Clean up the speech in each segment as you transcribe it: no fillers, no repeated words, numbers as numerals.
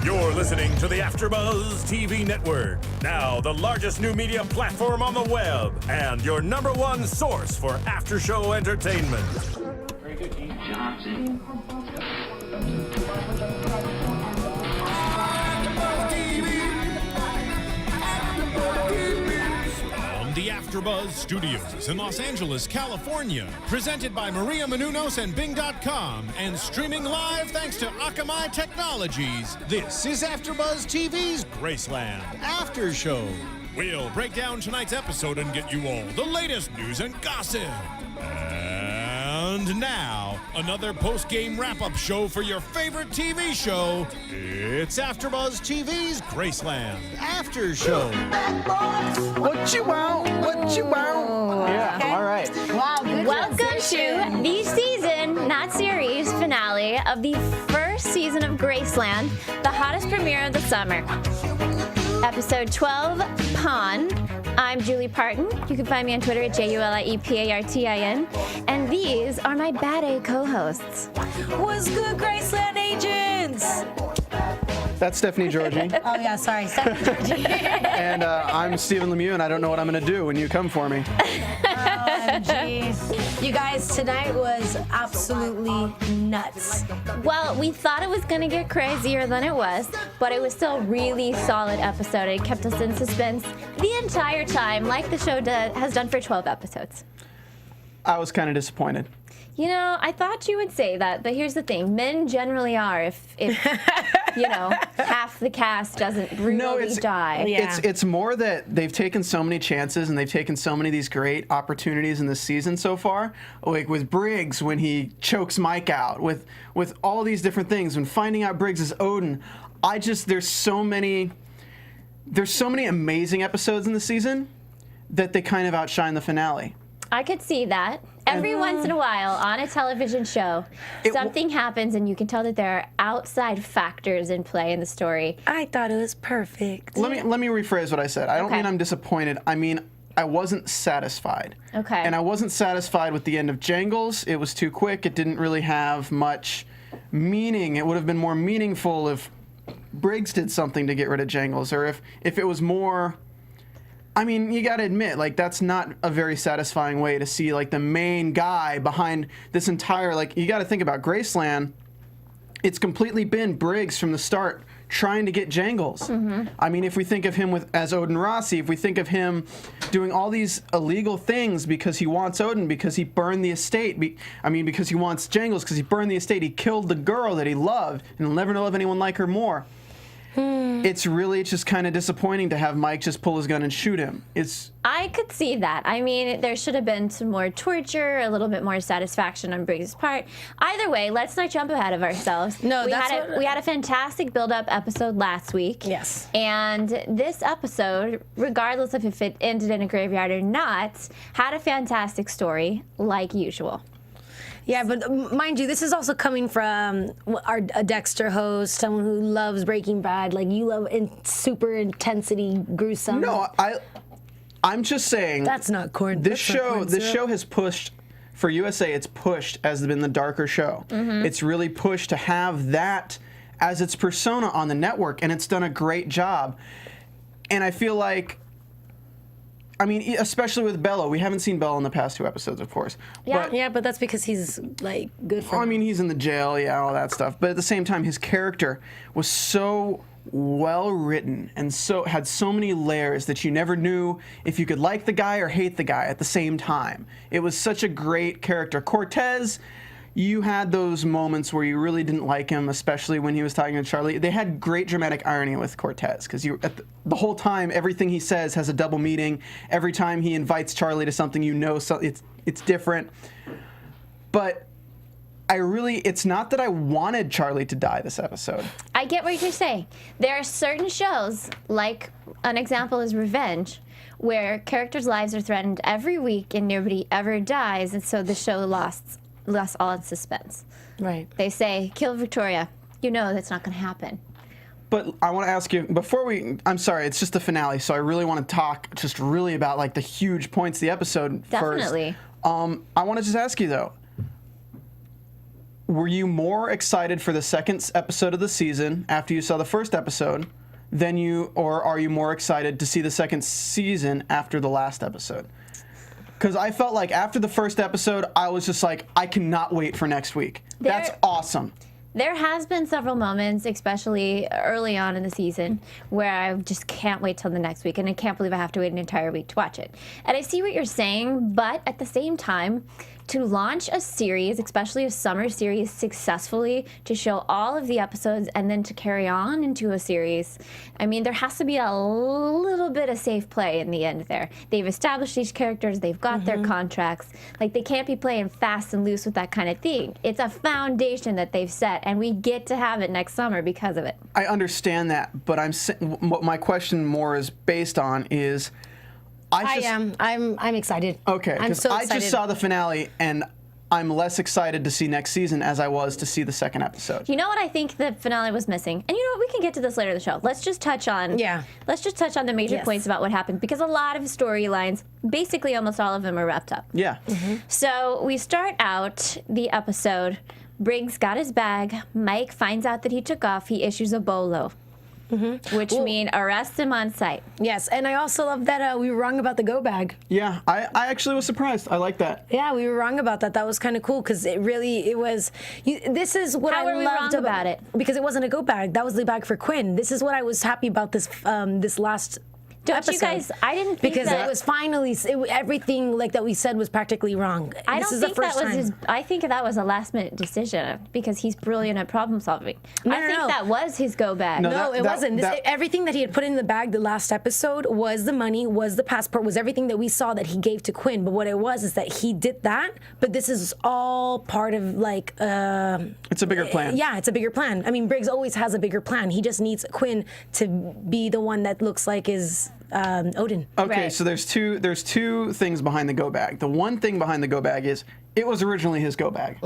You're listening to the AFTERBUZZ TV Network, now the largest new media platform on the web, and your #1 source for after-show entertainment. Very good, Keith. From the AFTERBUZZ Studios in Los Angeles, California, presented by Maria Menounos and Bing.com, and streaming live thanks to Akamai Technologies, this is AFTERBUZZ TV's Graceland After Show. We'll break down tonight's episode and get you all the latest news and gossip. And now, another post-game wrap-up show for your favorite TV show. It's AFTERBUZZ TV's Graceland After Show. What you want? What you want? Yeah, Okay. all right. Wow, good Welcome to the season, not series, finale of the first season of Graceland, the hottest premiere of the summer. Episode 12, Pawn. I'm Julie Partin. You can find me on Twitter at JuliePartin. And these are my Bad A co-hosts. What's good, Graceland agents? That's Stephanie Giorgi. Oh, yeah, sorry. Stephanie. And I'm Stephen Lemieux, and I don't know what I'm going to do when you come for me. OMG. You guys, tonight was absolutely nuts. Well, we thought it was going to get crazier than it was, but it was still a really solid episode. It kept us in suspense the entire time, like the show has done for 12 episodes. I was kind of disappointed. You know, I thought you would say that, but here's the thing. Men generally are if you know, half the cast doesn't brutally die. Yeah. It's more that they've taken so many chances and they've taken so many of these great opportunities in this season so far. Like with Briggs when he chokes Mike out, with all these different things, when finding out Briggs is Odin. There's so many amazing episodes in the season that they kind of outshine the finale. I could see that. Every once in a while on a television show, something happens and you can tell that there are outside factors in play in the story. I thought it was perfect. Let me rephrase what I said. I don't mean I'm disappointed. I mean I wasn't satisfied. Okay. And I wasn't satisfied with the end of Jangles. It was too quick. It didn't really have much meaning. It would have been more meaningful if Briggs did something to get rid of Jangles, or if it was more. I mean, you got to admit, like, that's not a very satisfying way to see, like, the main guy behind this entire, like, you got to think about Graceland. It's completely been Briggs from the start trying to get Jangles. Mm-hmm. I mean, if we think of him as Odin Rossi, if we think of him doing all these illegal things because he wants Odin, because he burned the estate, because he wants Jangles, because he burned the estate, he killed the girl that he loved, and he'll never love anyone like her more. It's just kind of disappointing to have Mike just pull his gun and shoot him. I could see that. I mean, there should have been some more torture, a little bit more satisfaction on Briggs' part. Either way, let's not jump ahead of ourselves. No, we had a fantastic build-up episode last week. Yes. And this episode, regardless of if it ended in a graveyard or not, had a fantastic story, like usual. Yeah, but mind you, this is also coming from a Dexter host, someone who loves Breaking Bad. Like, you love super intensity, gruesome. No, I'm just saying. That's not corn. This show has pushed, for USA, it's pushed as been the darker show. Mm-hmm. It's really pushed to have that as its persona on the network, and it's done a great job. And I feel like, I mean, especially with Bello. We haven't seen Bello in the past 2 episodes, of course. Yeah, but that's because he's, like, good for him. I mean, he's in the jail, all that stuff. But at the same time, his character was so well written and had so many layers that you never knew if you could like the guy or hate the guy at the same time. It was such a great character. Cortez, you had those moments where you really didn't like him, especially when he was talking to Charlie. They had great dramatic irony with Cortez, because the whole time, everything he says has a double meaning. Every time he invites Charlie to something, it's different. But it's not that I wanted Charlie to die this episode. I get what you're saying. There are certain shows, like an example is Revenge, where characters' lives are threatened every week and nobody ever dies, and so the show lost all its suspense. Right. They say, kill Victoria. You know that's not going to happen. But I want to ask you, I'm sorry, it's just the finale, so I really want to talk just really about, like, the huge points of the episode Definitely. first. I want to just ask you, though, were you more excited for the second episode of the season after you saw the first episode or are you more excited to see the second season after the last episode? Because I felt like after the first episode, I was just like, I cannot wait for next week. That's awesome. There has been several moments, especially early on in the season, where I just can't wait till the next week, and I can't believe I have to wait an entire week to watch it. And I see what you're saying, but at the same time, to launch a series, especially a summer series, successfully, to show all of the episodes and then to carry on into a series, I mean, there has to be a little bit of safe play in the end there. They've established these characters, they've got their contracts. Like, they can't be playing fast and loose with that kind of thing. It's a foundation that they've set, and we get to have it next summer because of it. I understand that, but what my question more is based on is... I'm excited. Okay, I'm because so I excited. just saw the finale, and I'm less excited to see next season as I was to see the second episode. You know what I think the finale was missing? And you know what? We can get to this later in the show. Let's just touch on the major points about what happened, because a lot of storylines, basically almost all of them, are wrapped up. Yeah. So we start out the episode. Briggs got his bag. Mike finds out that he took off. He issues a bolo. Which mean arrest him on site. Yes, and I also love that we were wrong about the go bag. Yeah, I actually was surprised. I like that. Yeah, we were wrong about that. That was kind of cool because it was. This is what How I were we loved wrong about it? Because it wasn't a go bag. That was the bag for Quinn. This is what I was happy about this this last. Don't episode. you guys? I didn't think because that it was finally everything like that we said was practically wrong. I This don't is the think that first was time. his. I think that was a last minute decision because he's brilliant at problem solving. I think no. that was his go bag. No, it wasn't. Everything that he had put in the bag the last episode was the money, was the passport, was everything that we saw that he gave to Quinn. But what it was is that he did that, but this is all part of like... it's a bigger plan. Yeah, it's a bigger plan. I mean, Briggs always has a bigger plan. He just needs Quinn to be the one that looks like is Odin. Okay, Right. so there's two things behind the go bag. The one thing behind the go bag is it was originally his go bag.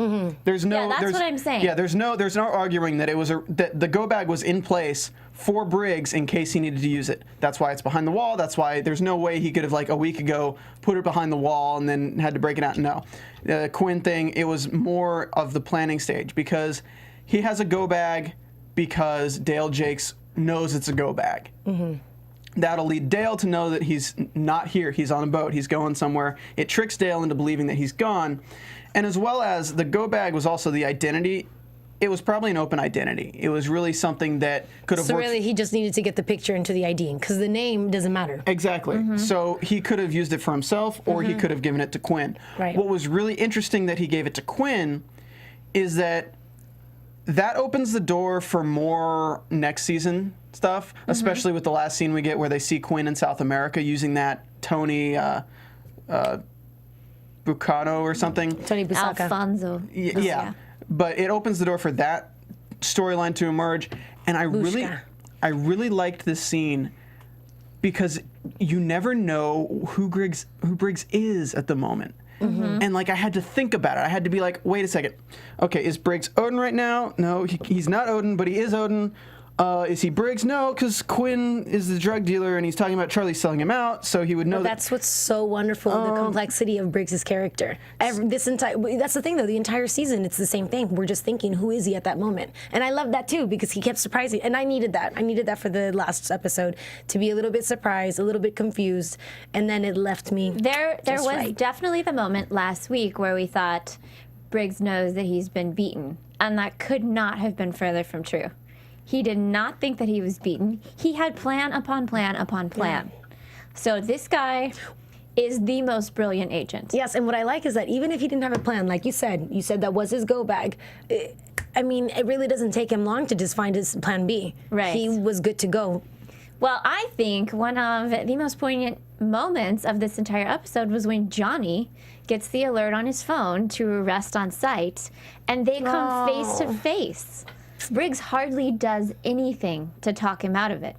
There's no. Yeah, that's there's, what I'm saying. Yeah, there's no arguing that that the go bag was in place for Briggs in case he needed to use it. That's why it's behind the wall. That's why there's no way he could have like a week ago put it behind the wall and then had to break it out. No, the Quinn thing, it was more of the planning stage because he has a go bag because Dale Jakes knows it's a go bag. That'll lead Dale to know that he's not here. He's on a boat. He's going somewhere. It tricks Dale into believing that he's gone. And as well as the go bag was also the identity. It was probably an open identity. It was really something that could have So worked. really, he just needed to get the picture into the ID because the name doesn't matter. Exactly. So he could have used it for himself or he could have given it to Quinn. Right. What was really interesting that he gave it to Quinn is that opens the door for more next season stuff, especially with the last scene we get where they see Quinn in South America using that Tony Bucano or something. Tony Busaka. Alfonso. Yeah. But it opens the door for that storyline to emerge, and I really liked this scene because you never know who Briggs is at the moment. And like I had to think about it. I had to be like, wait a second. Okay, is Briggs Odin right now? No, he's not Odin, but he is Odin. Is he Briggs? No, because Quinn is the drug dealer, and he's talking about Charlie selling him out, so he would know that. That's what's so wonderful, the complexity of Briggs' character. That's the thing, though. The entire season, it's the same thing. We're just thinking, who is he at that moment? And I love that, too, because he kept surprising. And I needed that. I needed that for the last episode, to be a little bit surprised, a little bit confused, and then it left me There was right. definitely the moment last week where we thought Briggs knows that he's been beaten, and that could not have been further from true. He did not think that he was beaten. He had plan upon plan upon plan. Yeah. So this guy is the most brilliant agent. Yes, and what I like is that even if he didn't have a plan, like you said that was his go bag. I mean, it really doesn't take him long to just find his plan B. Right. He was good to go. Well, I think one of the most poignant moments of this entire episode was when Johnny gets the alert on his phone to arrest on site, and they come face to face. Briggs hardly does anything to talk him out of it.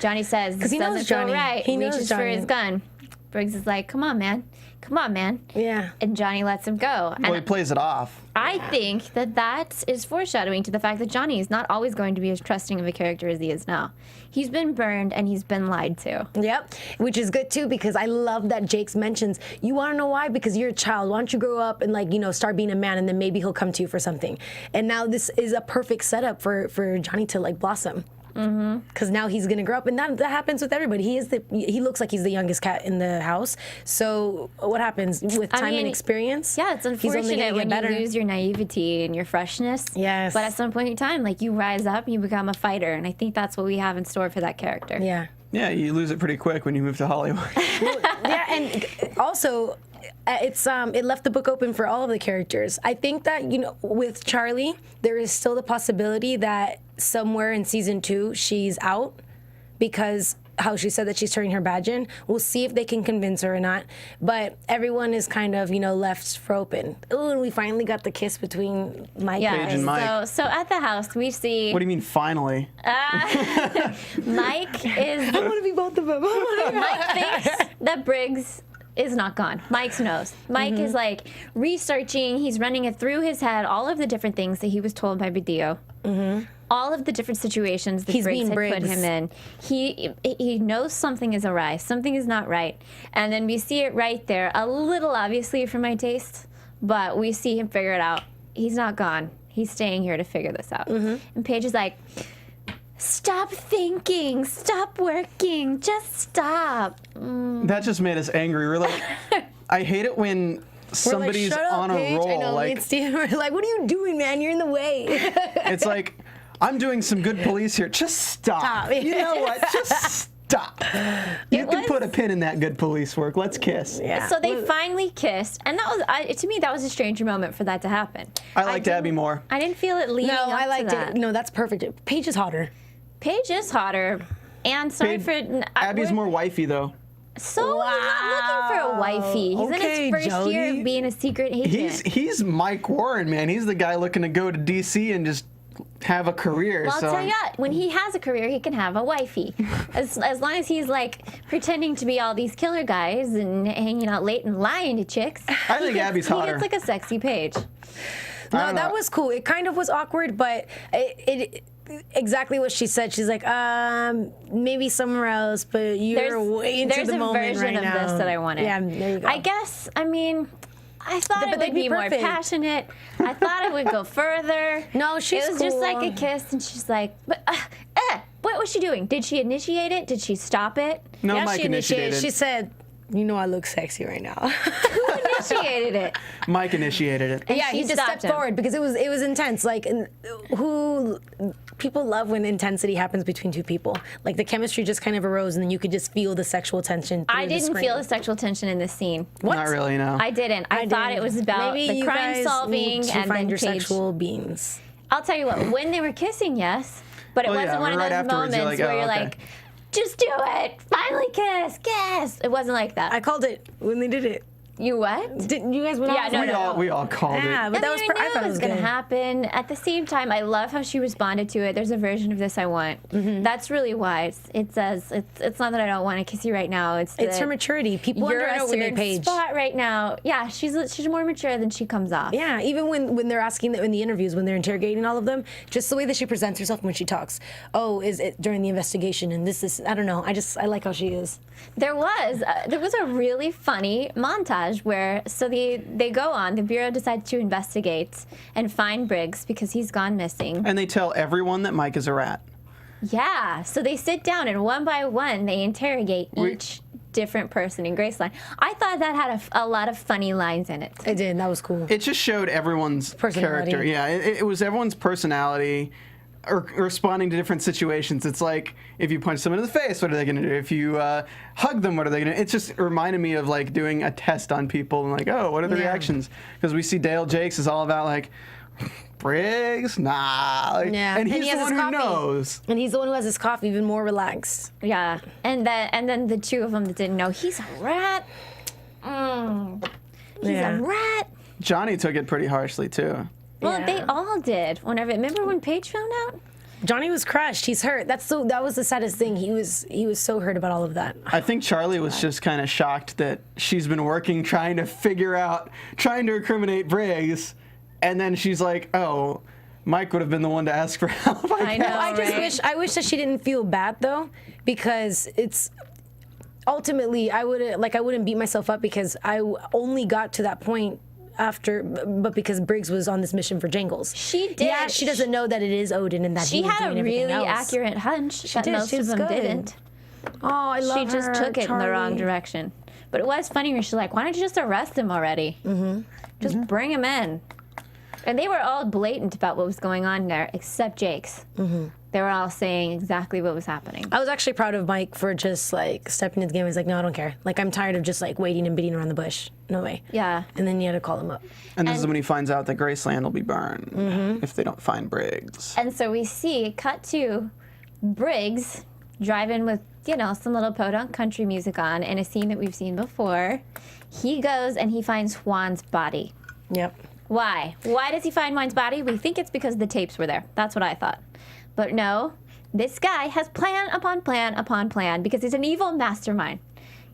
Johnny says, "This he knows doesn't Johnny. feel right." He knows reaches Johnny. for his gun. Briggs is like, "Come on, man. come on, man. Yeah. And Johnny lets him go. Well, he And plays it off. I think that is foreshadowing to the fact that Johnny is not always going to be as trusting of a character as he is now. He's been burned and he's been lied to. Yep, which is good too, because I love that Jakes mentions, you want to know why? Because you're a child. Why don't you grow up and, like, you know, start being a man, and then maybe he'll come to you for something. And now this is a perfect setup for Johnny to, like, blossom. Because now he's gonna grow up, and that happens with everybody. He looks like he's the youngest cat in the house. So what happens with time and experience? Yeah, it's unfortunate when you lose your naivety and your freshness. Yes. But at some point in time, like, you rise up and you become a fighter, and I think that's what we have in store for that character. Yeah. Yeah, you lose it pretty quick when you move to Hollywood. Yeah, and also, it left the book open for all of the characters. I think that, you know, with Charlie, there is still the possibility that somewhere in season 2 she's out, because how she said that she's turning her badge in. We'll see if they can convince her or not. But everyone is kind of, you know, left for open. Ooh, and we finally got the kiss between Mike and Mike. So at the house we see What do you mean, finally? Mike is. I want to be both of them. Mike thinks that Briggs is not gone. Mike knows. Mike is, like, researching. He's running it through his head, all of the different things that he was told by Badillo. All of the different situations that Briggs had put him in. He knows something is awry. Something is not right. And then we see it right there, a little obviously for my taste, but we see him figure it out. He's not gone. He's staying here to figure this out. And Paige is like, stop thinking, stop working, just stop. That just made us angry. We're like, I hate it when somebody's Shut up, on a Paige. roll. I know, like, me and Steve were like, what are you doing, man? You're in the way. it's like, I'm doing some good police here. Just stop. You know what? Just stop. You can put a pin in that good police work. Let's kiss. Yeah. So they finally kissed, and that was to me that was a stranger moment for that to happen. I liked Abby more. I didn't feel it leading No, up I liked to that. it. No, that's perfect. Paige is hotter. Paige is hotter, and sorry Abby's more wifey though. So he's not looking for a wifey. He's Okay, in his first year Jody. of being a secret agent. He's Mike Warren, man. He's the guy looking to go to DC and just have a career. Well, I'll tell you what, when he has a career, he can have a wifey. As long as he's, like, pretending to be all these killer guys and hanging out late and lying to chicks. I think Abby's hotter. He gets, like, a sexy Paige. No, that was cool. It kind of was awkward, but it exactly what she said. She's like, maybe somewhere else, but you're way into the moment right now. There's a version of this that I wanted. Yeah, there you go. I guess, I mean, I thought it would be more perfect. passionate. I thought it would go further. No, she's It was just cool. like a kiss, and she's like, but, what was she doing? Did she initiate it? Did she stop it? No, Yeah, Mike she initiated. initiated. She said, you know I look sexy right now. Who initiated it? Mike initiated it. And Yeah, she he just stopped stepped him. forward because it was intense. Like, people love when intensity happens between two people. Like, the chemistry just kind of arose, and then you could just feel the sexual tension. I through the didn't screen. feel the sexual tension in this scene. What? Not really, no. I didn't. I thought did. it was about Maybe the you crime guys solving need to and find then your Paige. sexual beings. I'll tell you what, when they were kissing, yes, but it Well, wasn't yeah, one of right those afterwards, moments you're where like, you're oh, like, just do it, finally kiss. It wasn't like that. I called it when they did it. You what? Didn't you guys? Yeah, no. We all called Yeah, it. but that I was. mean, I I knew thought it was going to good. happen. At the same time, I love how she responded to it. There's a version of this I want. That's really wise. It says it's not that I don't want to kiss you right now. It's It's her that maturity. People you're in a underestimate weird Paige. spot right now. Yeah, she's more mature than she comes off. Yeah, even when they're asking in the interviews, when they're interrogating all of them, just the way that she presents herself when she talks. Oh, is it during the investigation? And this is, I don't know. I like how she is. There was a really funny montage where they go on. The Bureau decides to investigate and find Briggs because he's gone missing. And they tell everyone that Mike is a rat. Yeah, so they sit down and one by one they interrogate each different person in Graceland. I thought that had a lot of funny lines in it. It did. That was cool. It just showed everyone's Personality. character. Yeah, it was everyone's personality or responding to different situations. It's like, if you punch someone in the face, what are they going to do? If you hug them, what are they going to do? It just reminded me of, like, doing a test on people and, like, oh, what are the reactions? Because we see Dale Jakes is all about, like, Briggs? Nah. Like, Yeah. And he's he the has one his who coffee. knows. And he's the one who has his coffee even more relaxed. Yeah, and then the two of them that didn't know, he's a rat. He's Yeah. a rat. Johnny took it pretty harshly, too. Well, Yeah. they all did. Remember when Paige found out? Johnny was crushed. He's hurt. That was the saddest thing. He was so hurt about all of that. I think Charlie was just kind of shocked that she's been working trying to incriminate Briggs, and then she's like, oh, Mike would have been the one to ask for help. I know. I wish that she didn't feel bad though, because it's ultimately I wouldn't beat myself up because I only got to that point but because Briggs was on this mission for Jangles. She did. Yeah, she doesn't know that it is Odin and that she he was had doing a everything really else. accurate hunch that most of them good. didn't. Oh, I love her. She just took it in the wrong direction. But it was funny when she's like, why don't you just arrest him already? Mm-hmm. Just bring him in. And they were all blatant about what was going on there, except Jake's. Mm-hmm. They were all saying exactly what was happening. I was actually proud of Mike for just like stepping into the game. He's like, no, I don't care. Like, I'm tired of just like waiting and beating around the bush. No way. Yeah. And then you had to call him up. And this is when he finds out that Graceland will be burned if they don't find Briggs. And so we see, cut to Briggs driving with, some little podunk country music on in a scene that we've seen before. He goes and he finds Juan's body. Yep. Why? Why does he find Juan's body? We think it's because the tapes were there. That's what I thought. But no, this guy has plan upon plan upon plan because he's an evil mastermind.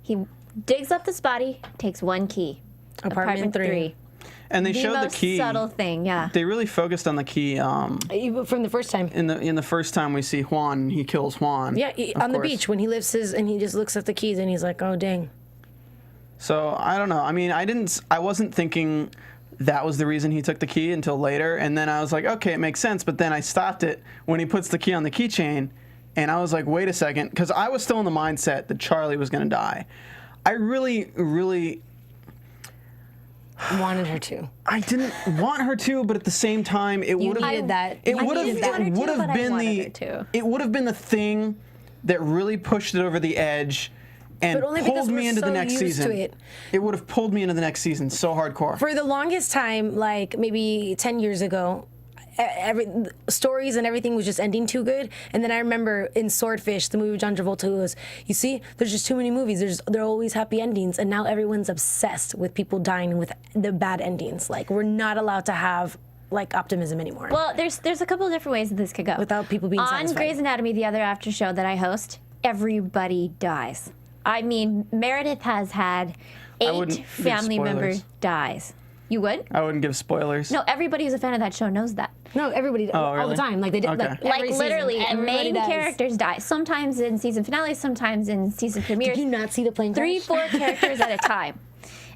He digs up this body, takes one key. Apartment 3. And they The showed the most key. subtle thing, yeah. They really focused on the key. Even from the first time. In the first time we see Juan, he kills Juan. Yeah, on the course. beach when he lifts and he just looks at the keys and he's like, oh, dang. So I don't know. I mean, I wasn't thinking that was the reason he took the key until later, and then I was like, okay, it makes sense. But then I stopped it when he puts the key on the keychain, and I was like, wait a second, because I was still in the mindset that Charlie was going to die. I really, really wanted her to. I didn't want her to, but at the same time, it would have needed that. It I would needed that. have been It would have been the thing that really pushed it over the edge. And But only because pulled me we're into the so next used season. to it. It would have pulled me into the next season so hardcore. For the longest time, like maybe 10 years ago, stories and everything was just ending too good. And then I remember in Swordfish, the movie with John Travolta, who was, you see, there's just too many movies. There are always happy endings. And now everyone's obsessed with people dying with the bad endings. Like, we're not allowed to have like optimism anymore. Well, there's a couple of different ways that this could go. Without people being on satisfied. Grey's Anatomy, the other after show that I host, everybody dies. I mean, Meredith has had 8 family members dies. You would? I wouldn't give spoilers. No, everybody who's a fan of that show knows that. No, everybody all really? the time. Like they did. Okay. Like every literally, season, and everybody main does. characters die. Sometimes in season finales, sometimes in season premieres. Did you not see the plane crash? 3-4 characters at a time.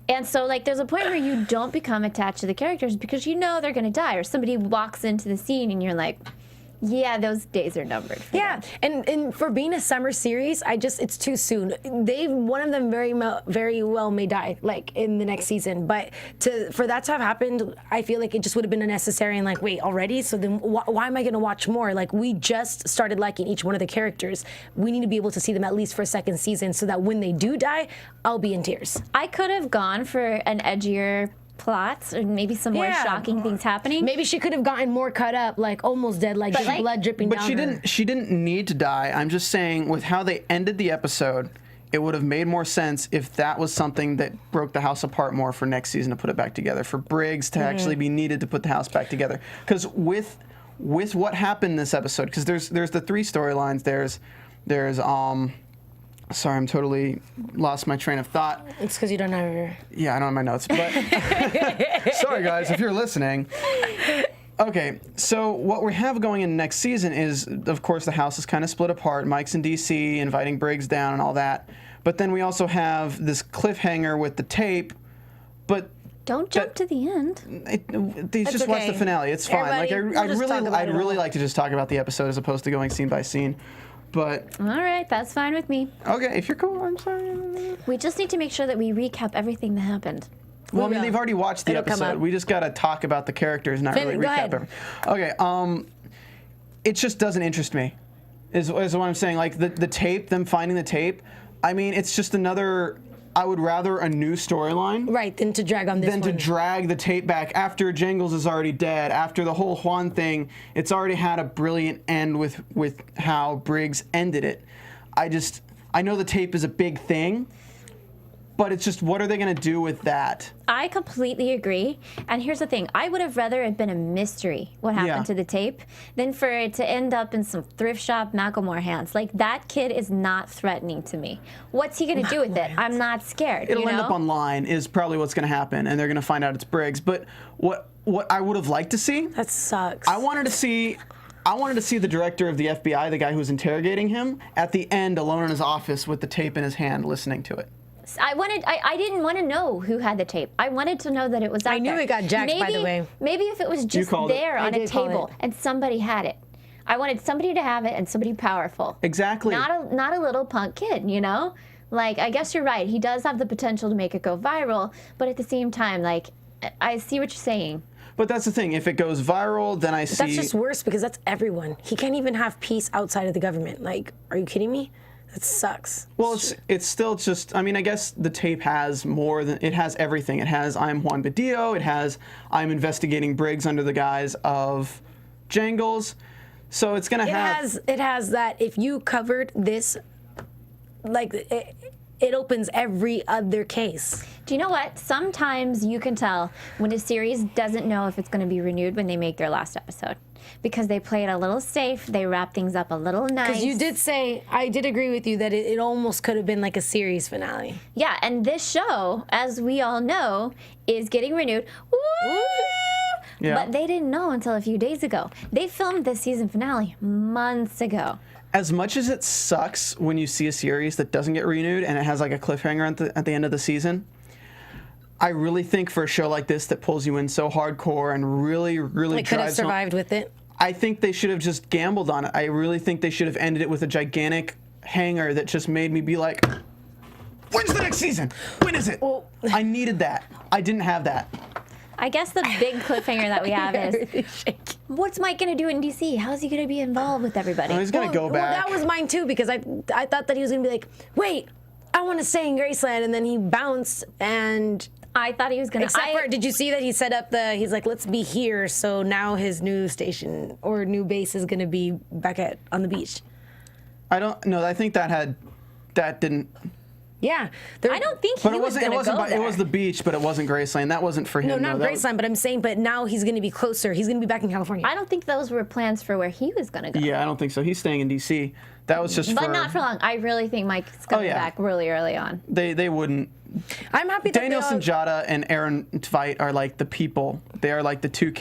And so, like, there's a point where you don't become attached to the characters because you know they're going to die, or somebody walks into the scene and you're like, yeah, those days are numbered. Yeah, and for being a summer series, it's too soon. One of them very well may die, like in the next season. But for that to have happened, I feel like it just would have been unnecessary. And like, wait, already? So then why am I going to watch more? Like, we just started liking each one of the characters. We need to be able to see them at least for a second season, so that when they do die, I'll be in tears. I could have gone for an edgier plots or maybe some more shocking things happening. Maybe she could have gotten more cut up, like almost dead, like just blood dripping down her. She didn't need to die. I'm just saying, with how they ended the episode, it would have made more sense if that was something that broke the house apart more for next season to put it back together, for Briggs to actually be needed to put the house back together. Because with what happened in this episode, because there's the 3 storylines. There's sorry, I'm totally lost my train of thought. It's because you don't have your... Yeah, I don't have my notes, but sorry guys if you're listening. Okay, so what we have going in next season is, of course, the house is kind of split apart. Mike's in D.C., inviting Briggs down and all that. But then we also have this cliffhanger with the tape, but... Don't jump to the end. Just watch the finale. It's fine. Everybody, I'd really like to just talk about the episode as opposed to going scene by scene. But all right, that's fine with me. Okay, if you're cool, I'm sorry. We just need to make sure that we recap everything that happened. Well, I mean, they've already watched the episode. We just gotta talk about the characters, not really recap everything. Okay, it just doesn't interest me, is what I'm saying. Like the tape, them finding the tape. I mean, it's just another. I would rather a new storyline, right, than to drag on this. To drag the tape back after Jangles is already dead. After the whole Juan thing, it's already had a brilliant end with how Briggs ended it. I know the tape is a big thing, But it's just, what are they going to do with that? I completely agree. And here's the thing. I would have rather it been a mystery what happened to the tape than for it to end up in some thrift shop Macklemore hands. Like, that kid is not threatening to me. What's he going to do with it? I'm not scared. It'll end up online is probably what's going to happen, and they're going to find out it's Briggs. But what I would have liked to see... That sucks. I wanted to see the director of the FBI, the guy who was interrogating him, at the end alone in his office with the tape in his hand listening to it. I didn't want to know who had the tape. I wanted to know that it was out there. I knew it got jacked, by the way. Maybe if it was just there on a table and somebody had it. I wanted somebody to have it and somebody powerful. Exactly. Not a little punk kid, you know? Like, I guess you're right. He does have the potential to make it go viral, but at the same time, like, I see what you're saying. But that's the thing. If it goes viral, then I see... That's just worse because that's everyone. He can't even have peace outside of the government. Like, are you kidding me? That sucks. Well, it's still just, I mean, I guess the tape has more than, it has everything. It has I'm Juan Badillo. It has I'm investigating Briggs under the guise of Jangles. So it's going to have... It has that if you covered this, like, it opens every other case. Do you know what? Sometimes you can tell when a series doesn't know if it's going to be renewed when they make their last episode. Because they play it a little safe, they wrap things up a little nice. Because you did say, I did agree with you that it almost could have been like a series finale. Yeah, and this show, as we all know, is getting renewed. Woo! Yeah. But they didn't know until a few days ago. They filmed this season finale months ago. As much as it sucks when you see a series that doesn't get renewed and it has like a cliffhanger at the end of the season, I really think for a show like this that pulls you in so hardcore and really It could have survived with it. I think they should have just gambled on it. I really think they should have ended it with a gigantic hanger that just made me be like, when's the next season? When is it? Well, I needed that. I didn't have that. I guess the big cliffhanger that we have is, what's Mike going to do in D.C.? How's he going to be involved with everybody? Oh, he's going to go back. Well, that was mine too, because I thought that he was going to be like, wait, I want to stay in Graceland, and then he bounced, and... I thought he was going to... Except for, did you see that he set up he's like, let's be here, so now his new station or new base is going to be back on the beach. I don't know. I think that didn't... Yeah. I don't think he was going to go there. It was the beach, but it wasn't Graceland. That wasn't for him. No, not Graceland, but I'm saying, but now he's going to be closer. He's going to be back in California. I don't think those were plans for where he was going to go. Yeah, I don't think so. He's staying in D.C. That was just But not for long. I really think Mike's coming back really early on. They wouldn't... I'm happy that Daniel Sunjata and Aaron Tveit are like the people. They are like the two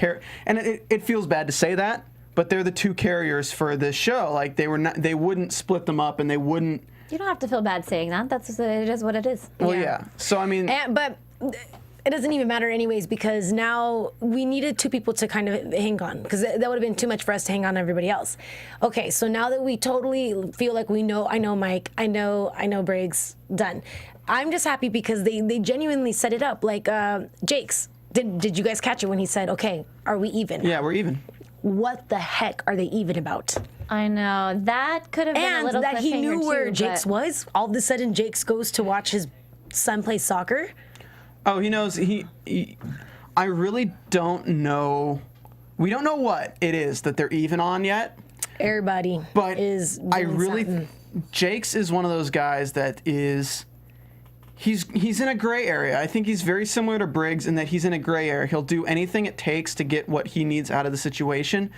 and it feels bad to say that, but they're the two carriers for this show. Like they wouldn't split them up, and they wouldn't. You don't have to feel bad saying that. It is what it is. Well, yeah. So I mean, but it doesn't even matter anyways, because now we needed two people to kind of hang on, because that would have been too much for us to hang on everybody else. Okay, so now that we totally feel like I know Mike, I know Briggs, done. I'm just happy because they genuinely set it up. Like Jake's. Did you guys catch it when he said, okay, are we even? Yeah, we're even. What the heck are they even about? I know. That could have been a little cliffhanger. And that he knew where Jake's was. All of a sudden, Jake's goes to watch his son play soccer. Oh, he knows. I really don't know. We don't know what it is that they're even on yet. Everybody is doing Jake's is one of those guys that is... He's in a gray area. I think he's very similar to Briggs in that he's in a gray area. He'll do anything it takes to get what he needs out of the situation.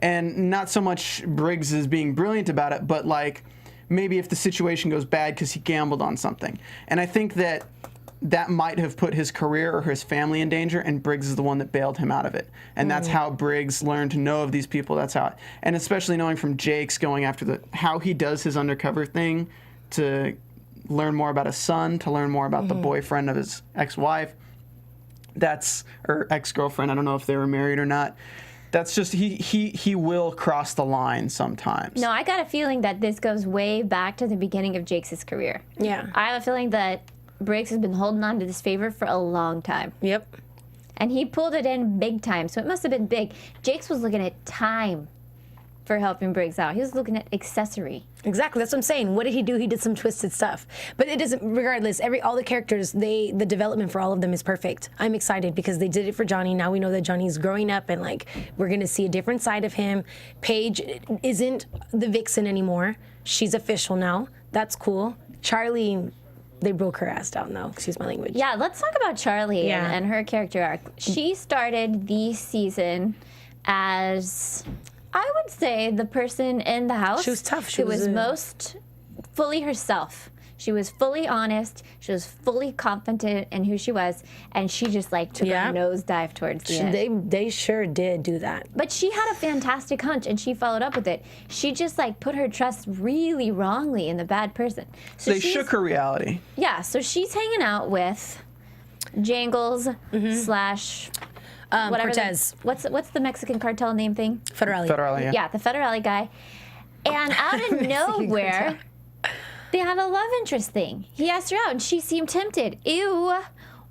And not so much Briggs is being brilliant about it, but like maybe if the situation goes bad because he gambled on something. And I think that might have put his career or his family in danger, and Briggs is the one that bailed him out of it. And that's how Briggs learned to know of these people. That's how, and especially knowing from Jake's going after how he does his undercover thing to learn more about his son, to learn more about the boyfriend of his ex-wife. Or ex-girlfriend. I don't know if they were married or not. That's just, he will cross the line sometimes. No, I got a feeling that this goes way back to the beginning of Jake's career. Yeah. I have a feeling that Briggs has been holding on to this favor for a long time. Yep. And he pulled it in big time, so it must have been big. Jake's was looking at time for helping Briggs out. He was looking at accessory. Exactly, that's what I'm saying. What did he do? He did some twisted stuff. But it doesn't, regardless, all the characters, the development for all of them is perfect. I'm excited because they did it for Johnny. Now we know that Johnny's growing up and like we're gonna see a different side of him. Paige isn't the vixen anymore. She's official now. That's cool. Charlie, They broke her ass down, though. Excuse my language. Yeah, let's talk about Charlie Yeah. and her character arc. She started the season as, I would say, the person in the house. She was tough. She who was was a- most fully herself. She was fully honest. She was fully confident in who she was, and she just like took Yeah. a nosedive towards the end. They sure did do that. But she had a fantastic hunch, and she followed up with it. She just like put her trust really wrongly in the bad person. So They she's- shook her reality. Yeah, so she's hanging out with Jangles slash whatever. Cortez. What's the Mexican cartel name thing? Federale. Federale, yeah. Yeah, the Federale guy. And out of nowhere, they had a love interest thing. He asked her out, and she seemed tempted. Ew.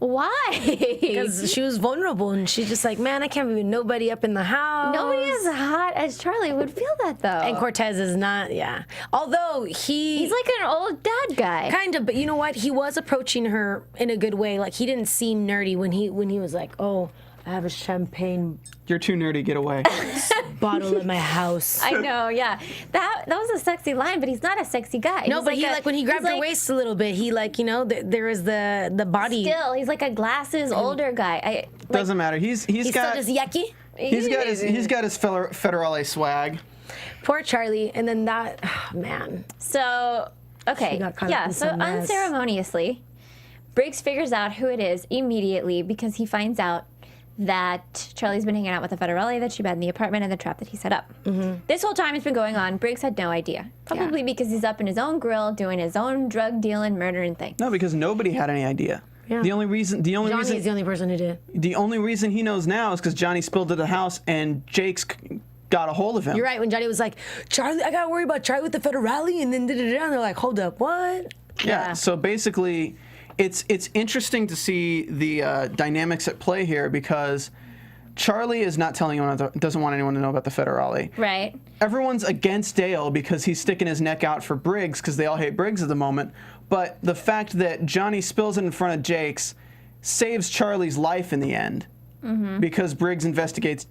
Why? Because she was vulnerable, and she's just like, man, I can't be with nobody up in the house. Nobody as hot as Charlie would feel that, though. And Cortez is not, yeah. Although He's like an old dad guy. kind of, but you know what? He was approaching her in a good way. Like, he didn't seem nerdy when he was like, oh, I have a champagne You're too nerdy, get away. bottle at my house. I know, yeah. That was a sexy line, but he's not a sexy guy. No, He's but he a- like when he grabbed he's her like- waist a little bit, he like, you know, there is the body. Still, he's like a glasses older guy. Doesn't matter. He's He's got still just yucky. he's got his Federale swag. Poor Charlie. And then that, man. So, okay, She got caught up yeah. in So some mess. unceremoniously, Briggs figures out who it is immediately because he finds out that Charlie's been hanging out with the Federale that she met in the apartment and the trap that he set up. Mm-hmm. This whole time it's been going on. Briggs had no idea, probably because he's up in his own grill doing his own drug dealing, murdering thing. No, because nobody had any idea. Yeah. The only reason Johnny is the only person who did. the only reason he knows now is because Johnny spilled to the house and Jake's got a hold of him. You're right. When Johnny was like, Charlie, I gotta worry about Charlie with the Federale, and then da-da-da, and they're like, hold up, what? Yeah. Yeah. So basically, it's interesting to see the dynamics at play here because Charlie is not telling anyone, doesn't want anyone to know about the Federale. Right. Everyone's against Dale because he's sticking his neck out for Briggs because they all hate Briggs at the moment. But the fact that Johnny spills it in front of Jake's saves Charlie's life in the end because Briggs investigates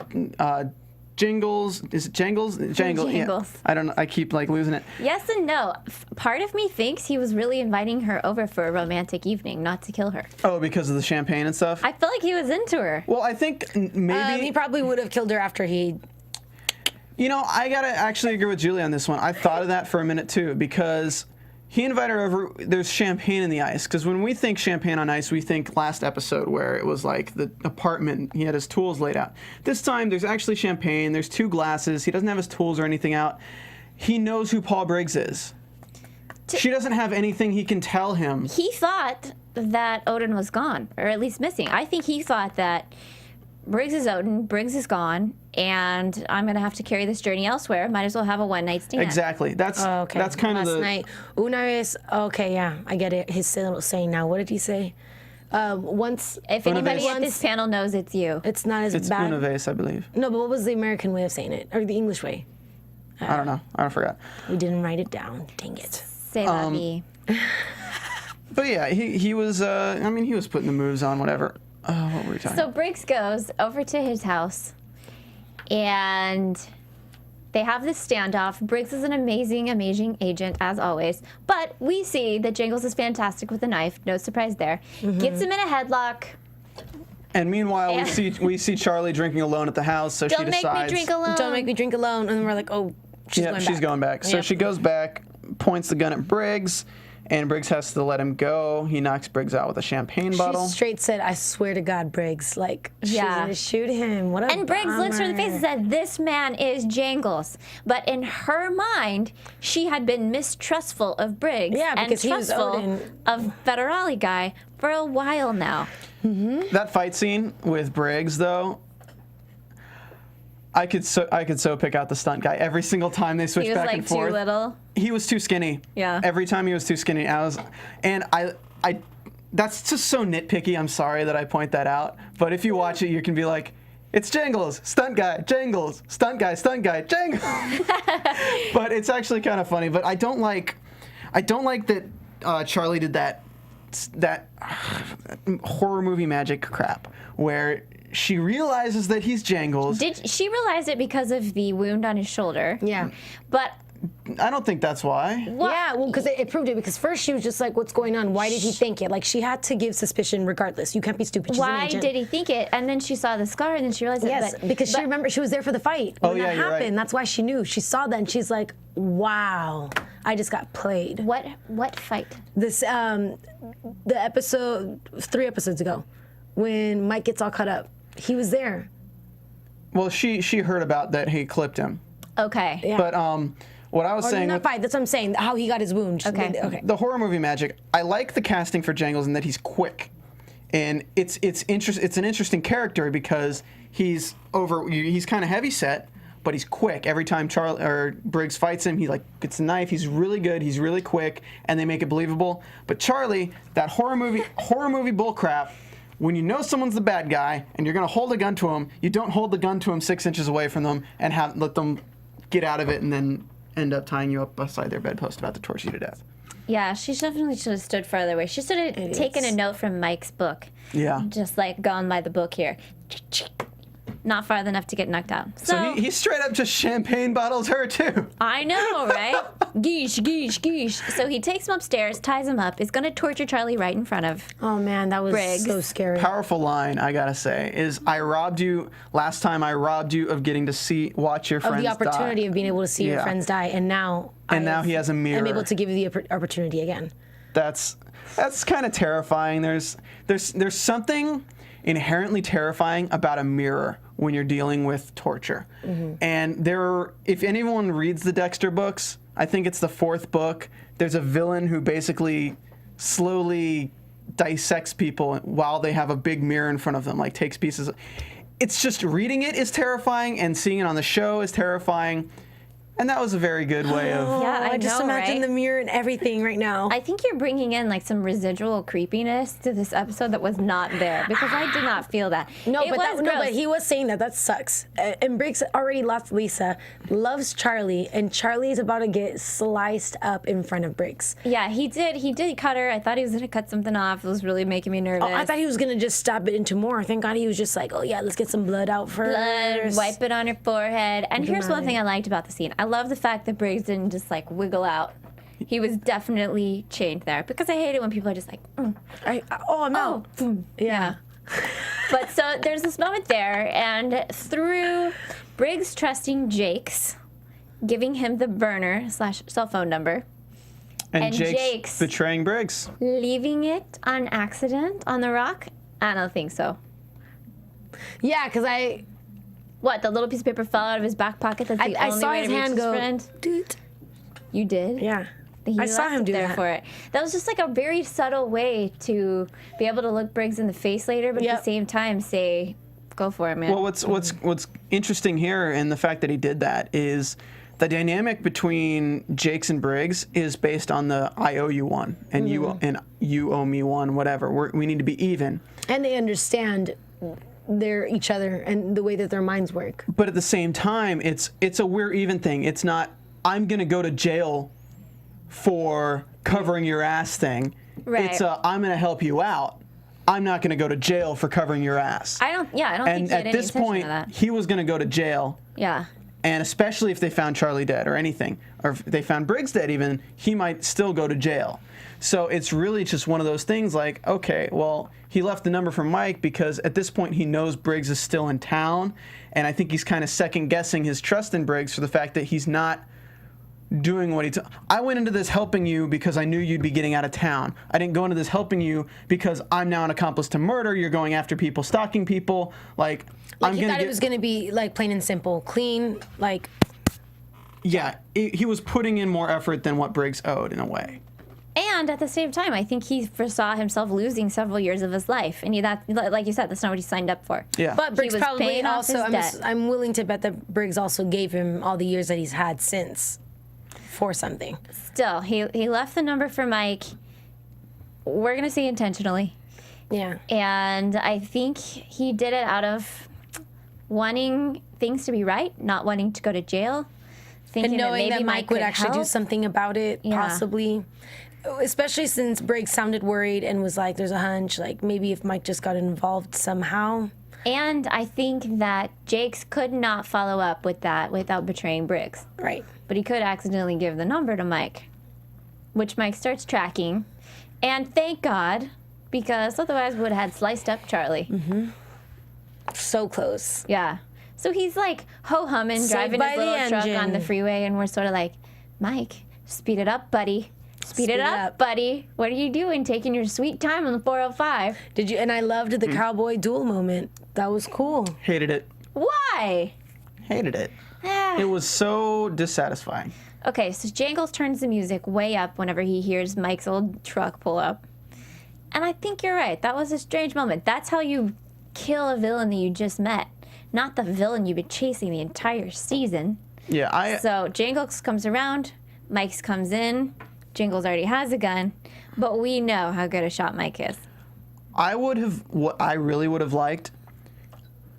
Jingles. Is it Jangles? Jangles. Yeah. Jangles. I don't know. I keep like losing it. Yes and no. Part of me thinks he was really inviting her over for a romantic evening, not to kill her. Oh, because of the champagne and stuff? I feel like he was into her. Well, I think maybe. He probably would have killed her after he. You know, I gotta actually agree with Julie on this one. I thought of that for a minute too, because he invited her over. There's champagne in the ice. Because when we think champagne on ice, we think last episode where it was like the apartment, he had his tools laid out. This time, there's actually champagne. There's 2 glasses. He doesn't have his tools or anything out. He knows who Paul Briggs is. She doesn't have anything he can tell him. He thought that Odin was gone, or at least missing. I think he thought that Briggs is Odin, Briggs is gone, and I'm going to have to carry this journey elsewhere. Might as well have a one-night stand. Exactly. That's Okay. that's kind Last of the. night. Una vez. Okay, yeah, I get it. His little saying now. What did he say? Once. If Una anybody vez. at this panel knows, it's you. It's not as It's bad. una vez, I believe. No, but what was the American way of saying it, or the English way? I don't know. I forgot. We didn't write it down. Dang it. Say that me. But yeah, he was. I mean, he was putting the moves on. Whatever. What were we talking? So Briggs goes over to his house, and they have this standoff. Briggs is an amazing, amazing agent, as always. But we see that Jangles is fantastic with a knife. No surprise there. Gets him in a headlock. And meanwhile, And- we see Charlie drinking alone at the house. So Don't she make decides. me drink alone. Don't make me drink alone. And then we're like, oh, she's going back. She's going back. So Yep. she goes back, points the gun at Briggs, and Briggs has to let him go. He knocks Briggs out with a champagne bottle. She straight said, I swear to God, Briggs. Like, she's Yeah. going to shoot him. What a And Briggs looks her in the face and bummer. said, "This man is Jangles." But in her mind, she had been mistrustful of Briggs Yeah, and because he was trustful Odin. of Federale guy for a while now. That fight scene with Briggs, though, I could so pick out the stunt guy every single time they switch He was back like and too forth. little. He was too skinny. Yeah. Every time he was too skinny, I that's just so nitpicky. I'm sorry that I point that out. But if you watch it, you can be like, it's Jangles, stunt guy, Jangles, stunt guy, Jangles. But it's actually kind of funny. But I don't like that Charlie did that horror movie magic crap where she realizes that he's Jangles. She realized it because of the wound on his shoulder. Yeah. But I don't think that's why. What? Yeah, well, because it proved it. Because first she was just like, "What's going on? Why did he think it?" Like she had to give suspicion regardless. You can't be stupid. She's an Why agent. did he think it? And then she saw the scar, and then she realized Yes, that. because she remembered she was there for the fight when that you're happened. right. That's why she knew. She saw that, and she's like, "Wow, I just got played." What fight? This the episode 3 episodes ago, when Mike gets all cut up, he was there. Well, she heard about that he clipped him. Okay. Yeah. But what I was Or saying not with fight. That's what I'm saying. How he got his wound. Okay. Okay. the horror movie magic, I like the casting for Jangles in that he's quick. And it's an interesting character because he's kind of heavy set, but he's quick. Every time Briggs fights him, he like gets a knife. He's really good. He's really quick, and they make it believable. But Charlie, that horror movie bullcrap. When you know someone's the bad guy and you're gonna hold a gun to him, you don't hold the gun to him 6 inches away from them and let them get out of it and then end up tying you up beside their bedpost about to torture you to death. Yeah, she definitely should have stood farther away. She should have taken a note from Mike's book. Yeah. Just like gone by the book here. Not far enough to get knocked out. So he straight up just champagne bottles her too. I know, right? Geesh, geesh, geesh. So he takes him upstairs, ties him up, is going to torture Charlie right in front of. Oh man, that was Briggs. so scary. Powerful line, I gotta say, is last time I robbed you of getting to watch your friends Of the opportunity die. of being able to see your Yeah. friends die, and now He has a mirror. I'm able to give you the opportunity again. That's kind of terrifying. There's something inherently terrifying about a mirror when you're dealing with torture. Mm-hmm. And if anyone reads the Dexter books, I think it's the 4th book, there's a villain who basically slowly dissects people while they have a big mirror in front of them, like takes pieces. It's just reading it is terrifying, and seeing it on the show is terrifying. And that was a very good way of... Yeah, I just know, imagine right? the mirror and everything right now. I think you're bringing in like some residual creepiness to this episode that was not there because I did not feel that. No, It was gross. but he was saying that sucks. And Briggs already lost Lisa, loves Charlie, and Charlie is about to get sliced up in front of Briggs. Yeah, he did. He did cut her. I thought he was gonna cut something off. It was really making me nervous. Oh, I thought he was gonna just stab it into more. Thank God he was just like, oh yeah, let's get some blood out first. Blood, wipe it on her forehead. And here's one thing I liked about the scene. I love the fact that Briggs didn't just like wiggle out. He was definitely chained there because I hate it when people are just like, Oh no. yeah. But so there's this moment there, and through Briggs trusting Jake's, giving him the burner / cell phone number, And Jake's Jake's betraying Briggs. leaving it on accident on the rock. I don't think so. Yeah, because What, the little piece of paper fell out of his back pocket? That's the I only saw way his to reach hand his go. friend? Dude. You did? Yeah. He I saw left him it do there that. for it. That was just like a very subtle way to be able to look Briggs in the face later, but at Yep. the same time say, "Go for it, man." Well, what's interesting here, and the fact that he did that, is the dynamic between Jakes and Briggs is based on the I owe you one, and you owe me one, whatever. We need to be even. And they understand each other and the way that their minds work. But at the same time, it's a we're even thing. It's not I'm gonna go to jail for covering your ass thing. Right. It's I'm gonna help you out. I'm not gonna go to jail for covering your ass. I don't think And he had at any this intention point, of that. he was gonna go to jail. Yeah. And especially if they found Charlie dead or anything, or if they found Briggs dead even, he might still go to jail. So it's really just one of those things like, okay, well, he left the number for Mike because at this point he knows Briggs is still in town. And I think he's kind of second guessing his trust in Briggs for the fact that he's not doing what I went into this helping you because I knew you'd be getting out of town. I didn't go into this helping you because I'm now an accomplice to murder. You're going after people, stalking people. Like he thought it was going to be like plain and simple, clean, like. Yeah, he was putting in more effort than what Briggs owed in a way. And at the same time, I think he foresaw himself losing several years of his life, and like you said, that's not what he signed up for. Yeah. But Briggs was probably paying off also, his debt. I'm willing to bet that Briggs also gave him all the years that he's had since for something. Still, he left the number for Mike. We're gonna say intentionally. Yeah. And I think he did it out of wanting things to be right, not wanting to go to jail, thinking And knowing that maybe that Mike would could actually do help. something about it, Yeah. possibly. Especially since Briggs sounded worried and was like, there's a hunch, like maybe if Mike just got involved somehow. And I think that Jakes could not follow up with that without betraying Briggs. Right. But he could accidentally give the number to Mike, which Mike starts tracking. And thank God, because otherwise would have had sliced up Charlie. Mm-hmm. So close. Yeah. So he's like ho-humming, Saved driving by his the little truck on engine. the freeway, and we're sort of like, Mike, speed it up, buddy. Speed it up, buddy. What are you doing? Taking your sweet time on the 405. Did you? And I loved the cowboy duel moment. That was cool. Hated it. Why? Hated it. Ah. It was so dissatisfying. Okay, so Jangles turns the music way up whenever he hears Mike's old truck pull up. And I think you're right. That was a strange moment. That's how you kill a villain that you just met, not the villain you've been chasing the entire season. Yeah, So Jangles comes around, Mike's comes in, Jangles already has a gun, but we know how good a shot Mike is. What I really would have liked,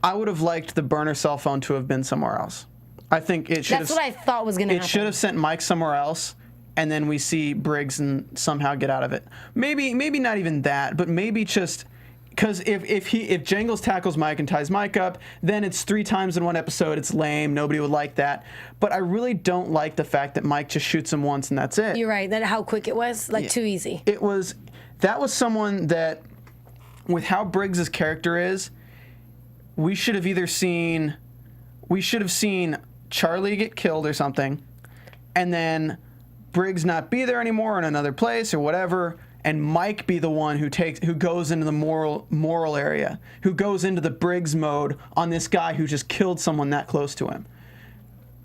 I would have liked the burner cell phone to have been somewhere else. I think it should have. That's what I thought was going to happen. It should have sent Mike somewhere else, and then we see Briggs and somehow get out of it. Maybe not even that, but maybe just because if Jangles tackles Mike and ties Mike up, then it's 3 times in one episode. It's lame. Nobody would like that. But I really don't like the fact that Mike just shoots him once and that's it. You're right. That how quick it was. Like too easy. That was someone that, with how Briggs' character is, we should have seen Charlie get killed or something, and then Briggs not be there anymore in another place or whatever, and Mike be the one who goes into the moral area, who goes into the Briggs mode on this guy who just killed someone that close to him.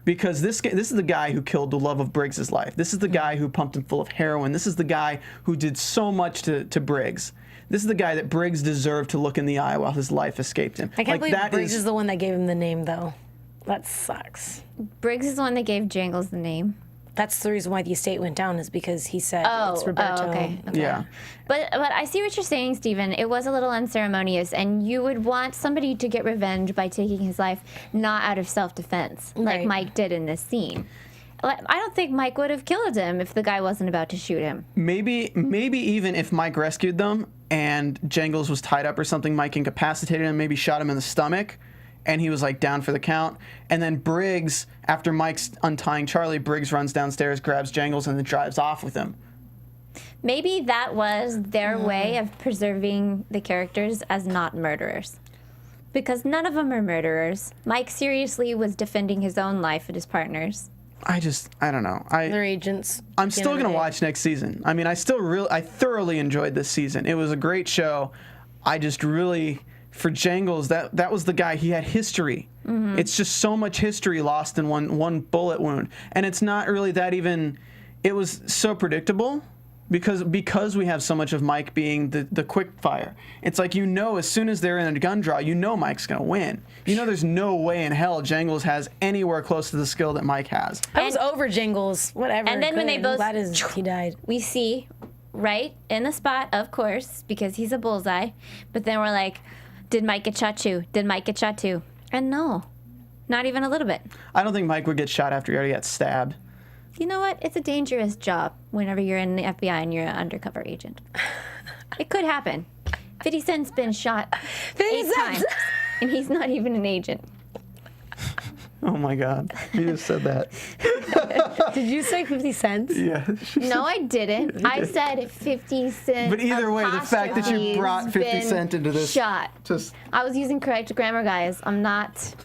Because this is the guy who killed the love of Briggs' life. This is the guy who pumped him full of heroin. This is the guy who did so much to Briggs. This is the guy that Briggs deserved to look in the eye while his life escaped him. I can't believe Briggs is the one that gave him the name, though. That sucks. Briggs is the one that gave Jangles the name. That's the reason why the estate went down, is because he said it's Roberto. Okay. Yeah. But I see what you're saying, Stephen. It was a little unceremonious, and you would want somebody to get revenge by taking his life, not out of self-defense, like Right. Mike did in this scene. I don't think Mike would have killed him if the guy wasn't about to shoot him. Maybe even if Mike rescued them and Jangles was tied up or something, Mike incapacitated him, maybe shot him in the stomach, and he was like down for the count. And then Briggs, after Mike's untying Charlie, Briggs runs downstairs, grabs Jangles, and then drives off with him. Maybe that was their way of preserving the characters as not murderers. Because none of them are murderers. Mike seriously was defending his own life and his partner's. I don't know. They're agents. I'm still going to watch next season. I mean, I thoroughly enjoyed this season. It was a great show. I just really, for Jangles, that was the guy. He had history. Mm-hmm. It's just so much history lost in one bullet wound. And it's not really that even, it was so predictable because we have so much of Mike being the quick fire. It's like, as soon as they're in a gun draw, Mike's going to win. There's no way in hell Jangles has anywhere close to the skill that Mike has. I was over Jangles, whatever. And then when they both, he died. We see right in the spot, of course, because he's a bullseye. But then we're like, did Mike get shot too? Did Mike get shot too? And no, not even a little bit. I don't think Mike would get shot after he already got stabbed. You know what? It's a dangerous job whenever you're in the FBI and you're an undercover agent. It could happen. 50 Cent's been shot 8 times, and he's not even an agent. Oh my God. You just said that. Did you say 50 cents? Yeah. No, I didn't. I said 50 Cent. But either way, the fact that you brought 50 Cent into this. Shot. Just. I was using correct grammar, guys. I'm not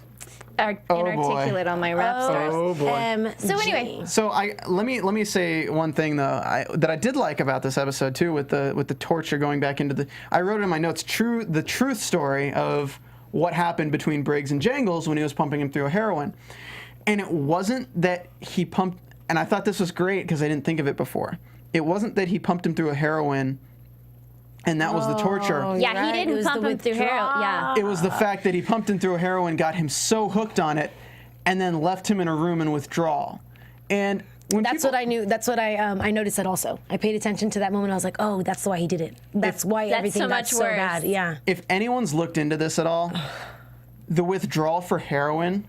inarticulate on my rap stars. Oh boy. So anyway. So let me say one thing though that I did like about this episode too, with the torture going back into the. I wrote in my notes the truth story of what happened between Briggs and Jangles when he was pumping him through a heroin, and it wasn't that he pumped. And I thought this was great because I didn't think of it before. It wasn't that he pumped him through a heroin. And that was the torture. Yeah, he didn't pump him through heroin. Yeah. It was the fact that he pumped him through a heroin, got him so hooked on it, and then left him in a room in withdrawal. And that's what I knew. That's what I noticed that also. I paid attention to that moment. I was like, oh, that's why he did it. That's why everything got so bad. Yeah. If anyone's looked into this at all, the withdrawal for heroin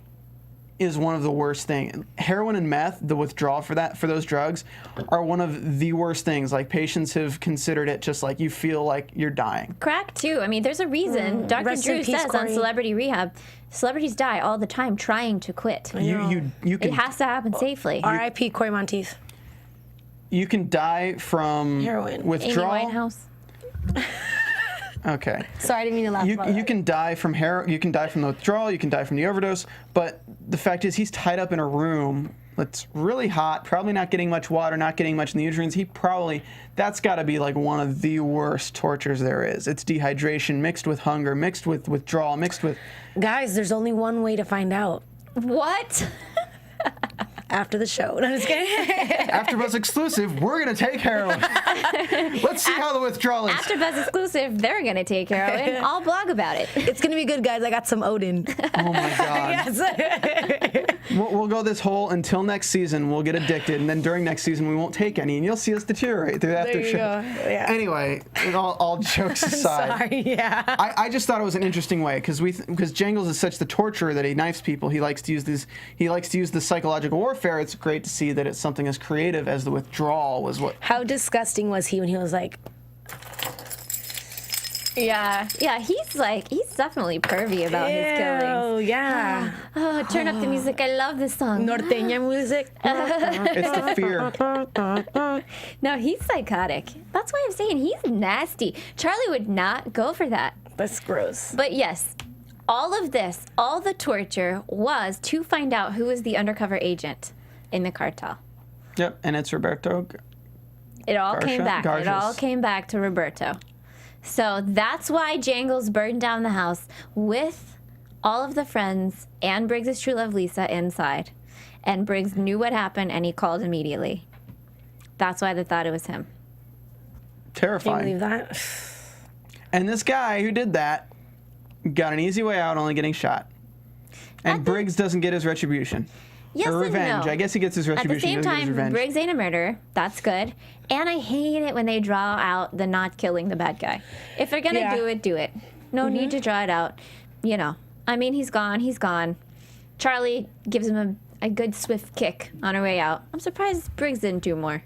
is one of the worst things. Heroin and meth, the withdrawal for those drugs, are one of the worst things. Like, patients have considered it just like you feel like you're dying. Crack too. I mean, there's a reason. Dr. Rest in Drew peace, says on Corey. Celebrity Rehab, celebrities die all the time trying to quit. You It can has to happen safely. R.I.P. Corey Monteith. you can die from Heroin. Amy withdrawal. Winehouse. Okay. Sorry, I didn't mean to laugh about You that. can die from you can die from the withdrawal, you can die from the overdose, but the fact is he's tied up in a room that's really hot, probably not getting much water, not getting much nutrients. That's got to be like one of the worst tortures there is. It's dehydration mixed with hunger, mixed with withdrawal, mixed with... Guys, there's only one way to find out. What? After the show. No, I'm just kidding. AfterBuzz exclusive, we're going to take heroin. Let's see how the withdrawal is. AfterBuzz exclusive, they're going to take heroin. I'll blog about it. It's going to be good, guys. I got some Odin. Oh my God. Yes. We'll go this whole until next season. We'll get addicted, and then during next season we won't take any, and you'll see us deteriorate through the after There you show. go. Yeah. Anyway, all jokes aside, Sorry, yeah. I just thought it was an interesting way because Jangles is such the torturer that he knifes people. He likes to use the psychological warfare. It's great to see that it's something as creative as the withdrawal was what. How disgusting was he when he was like, Yeah, he's definitely pervy about his killings. oh, yeah. Oh, turn up the music. I love this song. Norteña music. It's the fear. No, he's psychotic. That's why I'm saying he's nasty. Charlie would not go for that. That's gross. But yes, all of this, all the torture was to find out who is the undercover agent in the cartel. Yep, and it's Roberto. It all came back. It Garges. all came back to Roberto. So that's why Jangles burned down the house with all of the friends and Briggs' true love, Lisa, inside. And Briggs knew what happened, and he called immediately. That's why they thought it was him. Can you Terrifying. believe that? And this guy who did that got an easy way out, only getting shot. And Briggs doesn't get his retribution. Yes Or and revenge. no. I guess he gets his At the retribution. same he doesn't get his time, revenge. Briggs ain't a murderer. That's good. And I hate it when they draw out the not killing the bad guy. If they're gonna Yeah. do it, do it. No need to draw it out. You know, I mean, he's gone. He's gone. Charlie gives him a good swift kick on her way out. I'm surprised Briggs didn't do more.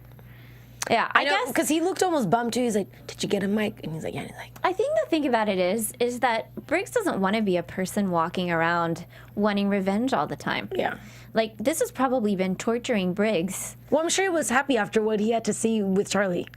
Yeah, I guess because he looked almost bummed too. He's like, "Did you get a mic?" And he's like, "Yeah." And he's like, I think the thing about it is that Briggs doesn't want to be a person walking around wanting revenge all the time. "Yeah." Like, this has probably been torturing Briggs. Well, I'm sure he was happy after what he had to see with Charlie,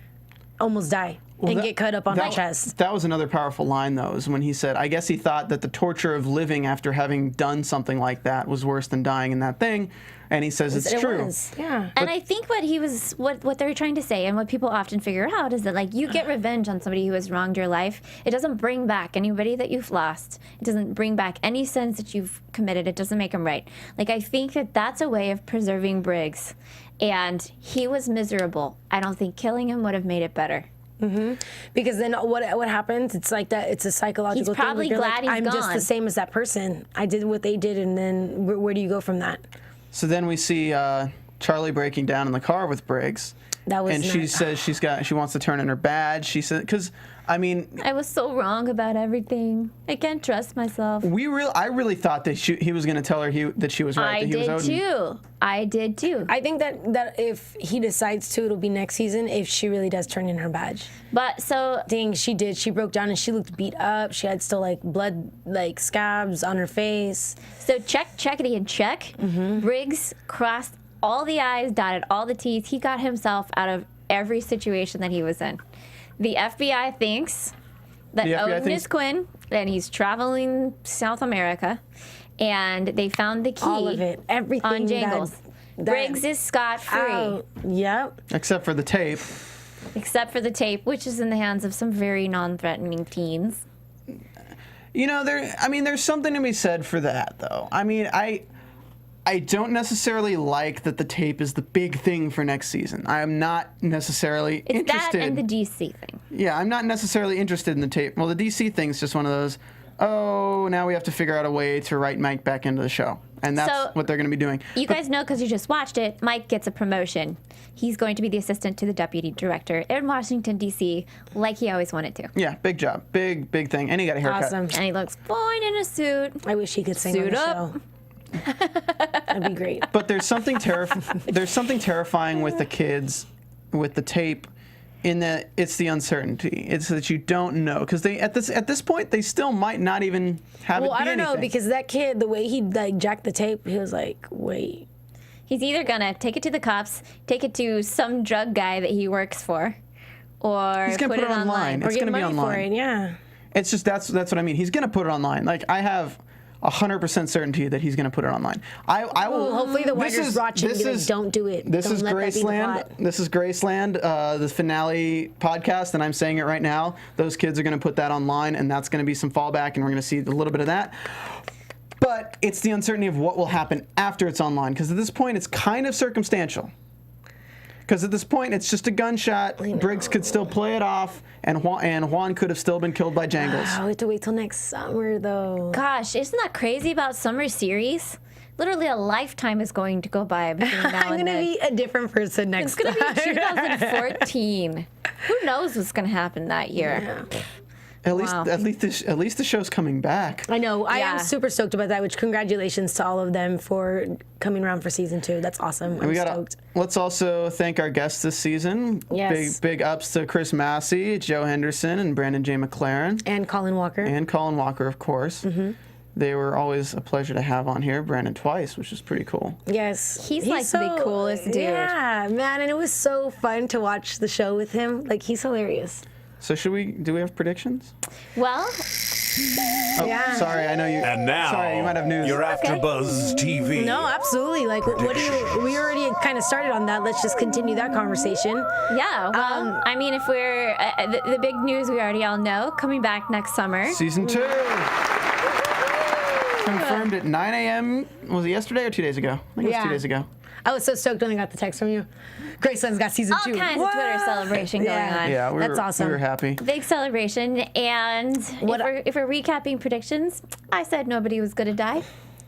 almost die and that- get cut up on the chest. That was another powerful line, though, is when he said, I guess he thought that the torture of living after having done something like that was worse than dying in that thing. And he says it's It true. was, yeah. And I think what they're trying to say, and what people often figure out, is that, like, you get revenge on somebody who has wronged your life. It doesn't bring back anybody that you've lost. It doesn't bring back any sins that you've committed. It doesn't make them right. Like, I think that that's a way of preserving Briggs. And he was miserable. I don't think killing him would have made it better. Because then what happens? It's like that. It's a psychological He's thing. probably You're glad like, he's I'm just gone. the same as that person. I did what they did, and then where do you go from that? So then we see Charlie breaking down in the car with Briggs. That was and she not- says she wants to turn in her badge. She said, because, I mean, I was so wrong about everything. I can't trust myself. I really thought that he was going to tell her that she was right, I that he was did Odin. too. I did too. I think that if he decides to, it'll be next season if she really does turn in her badge. But so Thing she did, she broke down and she looked beat up. She had still like blood, like scabs on her face. checkity and check. Briggs crossed all the I's, dotted all the T's. He got himself out of every situation that he was in. The FBI thinks that The FBI Odin thinks- is Quinn, and he's traveling South America, and they found the key. All of it, everything. on Jangles. Briggs is scot-free, Yep. Except for the tape. except for the tape, which is in the hands of some very non-threatening teens. You know, there's something to be said for that, though. I mean, I don't necessarily like that the tape is the big thing for next season. I am not necessarily It's interested. that and the DC thing. Yeah, I'm not necessarily interested in the tape. Well, the DC thing's just one of those, oh, now we have to figure out a way to write Mike back into the show. And that's So, what they're going to be doing. You guys know, because you just watched it, Mike gets a promotion. He's going to be the assistant to the deputy director in Washington, D.C., like he always wanted to. Yeah, big job. Big thing. And he got a haircut. Awesome. And he looks fine in a suit. I wish he could sing Suit on the up. show. That'd be great. But there's something terrifying with the kids, with the tape, in that it's the uncertainty. It's that you don't know, because they at this point they still might not even have it be I don't know, anything. because that kid, the way he like jacked the tape, he was like, wait. He's either gonna take it to the cops, take it to some drug guy that he works for, or He's gonna put it online. Or It's get gonna be money online. for it, yeah. It's just that's what I mean. He's gonna put it online. Like, I have 100% certainty that he's gonna put it online. I will. Well, hopefully the This writers is- watch it and this be like, is- don't do it. This Don't is let that be the Graceland. plot. This is Graceland, the finale podcast, and I'm saying it right now. Those kids are going to put that online, and that's going to be some fallback, and we're going to see a little bit of that. But it's the uncertainty of what will happen after it's online, because at this point, it's kind of circumstantial. Because at this point, it's just a gunshot. Briggs could still play it off, and Juan could have still been killed by Jangles. I have to wait till next summer, though. Gosh, isn't that crazy about summer series? Literally a lifetime is going to go by between now I'm and gonna then. be a different person next It's gonna time. be 2014. Who knows what's gonna happen that year? At least the show's coming back. I know. I am Yeah. super stoked about that, which congratulations to all of them for coming around for season 2. That's awesome. I'm stoked. Let's also thank our guests this season. Yes. Big ups to Chris Massey, Joe Henderson, and Brandon J. McLaren. And Colin Walker. And Colin Walker, of course. Mm-hmm. They were always a pleasure to have on here. Brandon twice, which is pretty cool. Yes. He's like the coolest dude. Yeah, man. And it was so fun to watch the show with him. Like, he's hilarious. So do we have predictions? Well, Oh, Yeah. sorry, I know you. And now, sorry, you might have news. your AFTERBUZZ TV. No, absolutely. Like, what do you? We already kind of started on that. Let's just continue that conversation. yeah. Well, I mean, if we're the big news we already all know, coming back next summer. Season 2. Confirmed at 9 a.m. Was it yesterday or 2 days ago? I think it was 2 days ago. I was so stoked when I got the text from you. Graceland's got season All 2. kinds of Twitter celebration going on. Yeah, That's awesome. We were happy. Big celebration, and if we're recapping predictions, I said nobody was going to die.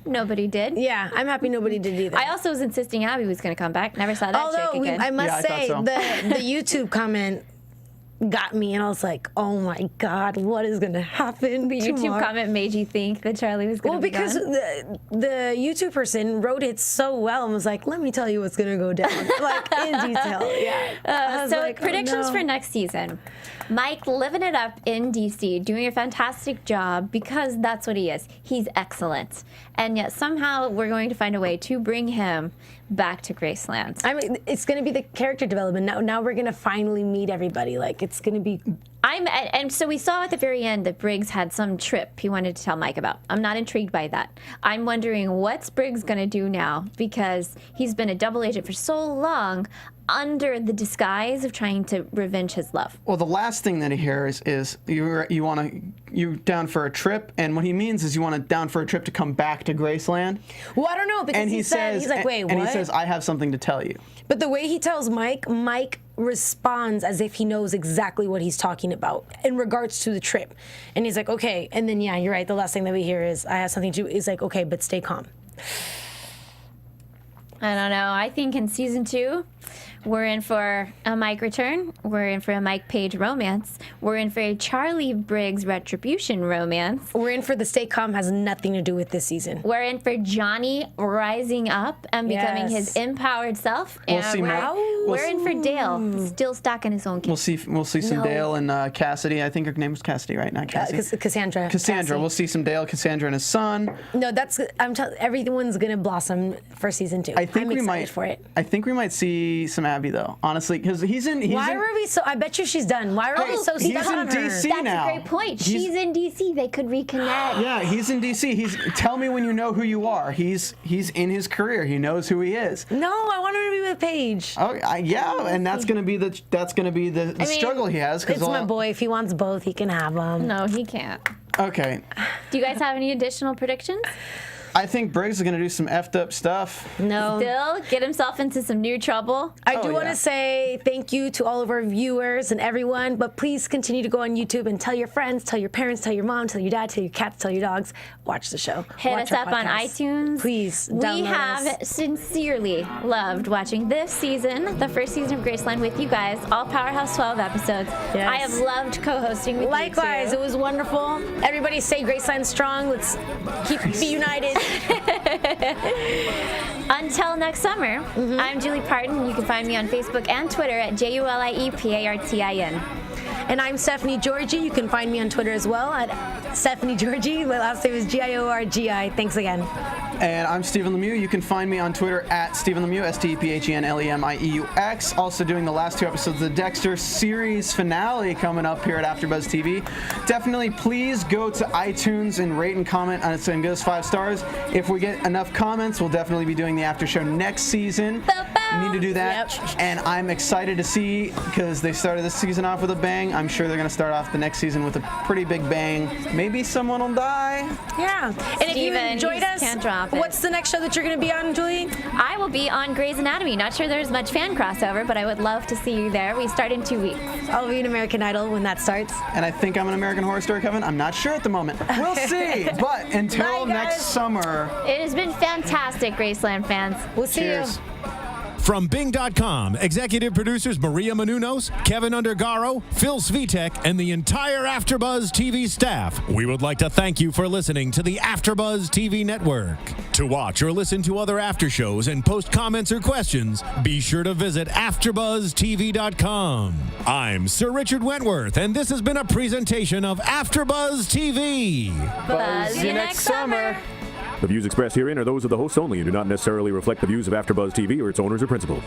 Nobody did. Yeah, I'm happy nobody did either. I also was insisting Abby was going to come back. Never saw that Although chick again. I must Yeah, I say, thought the YouTube comment got me, and I was like, "Oh my God, what is gonna happen?" the YouTube tomorrow? comment made you think that Charlie was going to Well, be because gone? the YouTube person wrote it so well and was like, "Let me tell you what's gonna go down," like in detail. Yeah. I was So like, oh, predictions no. for next season. Mike living it up in DC, doing a fantastic job because that's what he is. He's excellent. And yet somehow we're going to find a way to bring him back to Graceland. I mean, it's gonna be the character development. Now we're gonna finally meet everybody. Like, it's gonna be. And so we saw at the very end that Briggs had some trip he wanted to tell Mike about. I'm not intrigued by that. I'm wondering what's Briggs going to do now, because he's been a double agent for so long under the disguise of trying to revenge his love. Well, the last thing that he hears is you down for a trip, and what he means is you want to down for a trip to come back to Graceland. Well, I don't know, because And he says, he's like, "Wait, what?" And he says, "I have something to tell you." But the way he tells Mike responds as if he knows exactly what he's talking about in regards to the trip. And he's like, "Okay." And then, yeah, you're right. The last thing that we hear is, "I have something to." He's like, "Okay, but stay calm." I don't know. I think in season 2, we're in for a Mike return. We're in for a Mike Page romance. We're in for a Charlie Briggs retribution romance. We're in for the stay calm has nothing to do with this season. We're in for Johnny rising up and becoming Yes. his empowered self. We'll And see more- we're in for Dale, still stuck in his own We'll cage. see some No. Dale and Cassidy. I think her name was Cassidy, right? Not Cassie. Cassandra. Cassandra. Cassie. We'll see some Dale, Cassandra, and his son. No, I'm telling everyone's gonna blossom for season 2. I think I'm we excited might. for it. I think we might see some Abby though. Honestly, because he's in. Why were we so? I bet you she's done. Why are we so he's stuck in on her? DC That's now. a great point. He's- She's in DC. They could reconnect. Yeah, he's in DC. Tell me when you know who you are. He's in his career. He knows who he is. No, I want her to be with Paige. Oh, yeah, and that's gonna be the struggle he has. It's my boy. If he wants both, he can have them. No, he can't. Okay, Do you guys have any additional predictions? I think Briggs is gonna do some effed up stuff. No. Still get himself into some new trouble. I do want yeah. to say thank you to all of our viewers and everyone, but please continue to go on YouTube and tell your friends, tell your parents, tell your mom, tell your dad, tell your cats, tell your dogs. Watch the show. Hit Watch us our up on podcast. iTunes. Please, We download have us. sincerely loved watching this season, the first season of Graceland with you guys, all Powerhouse 12 episodes. Yes. I have loved co-hosting with Likewise, you it was wonderful. Everybody stay Graceland strong. Let's be united. Until next summer, I'm Julie Partin. You can find me on Facebook and Twitter at JuliePartin. And I'm Stephanie Giorgi. You can find me on Twitter as well at Stephanie Giorgi. My last name is Giorgi. Thanks again. And I'm Stephen Lemieux. You can find me on Twitter at Stephen Lemieux, StephenLemieux. Also doing the last 2 episodes of the Dexter series finale coming up here at AfterBuzz TV. Definitely please go to iTunes and rate and comment on it and give us 5 stars. If we get enough comments, we'll definitely be doing the after show next season. We need to do that. Yep. And I'm excited to see, because they started this season off with a bang, I'm sure they're going to start off the next season with a pretty big bang. Maybe someone will die. Yeah. And if you Steven, enjoyed you us, can't drop it. what's the next show that you're going to be on, Julie? I will be on Grey's Anatomy. Not sure there's much fan crossover, but I would love to see you there. We start in 2 weeks. I'll be an American Idol when that starts. And I think I'm an American Horror Story, Kevin. I'm not sure at the moment. We'll see. But until Bye, guys. next summer. It has been fantastic, Graceland fans. We'll see Cheers. you. From Bing.com, executive producers Maria Menounos, Kevin Undergaro, Phil Svitek, and the entire AfterBuzz TV staff, we would like to thank you for listening to the AfterBuzz TV network. To watch or listen to other after shows and post comments or questions, be sure to visit AfterBuzzTV.com. I'm Sir Richard Wentworth, and this has been a presentation of AfterBuzz TV. Buzz you next summer. The views expressed herein are those of the hosts only and do not necessarily reflect the views of AfterBuzz TV or its owners or principals.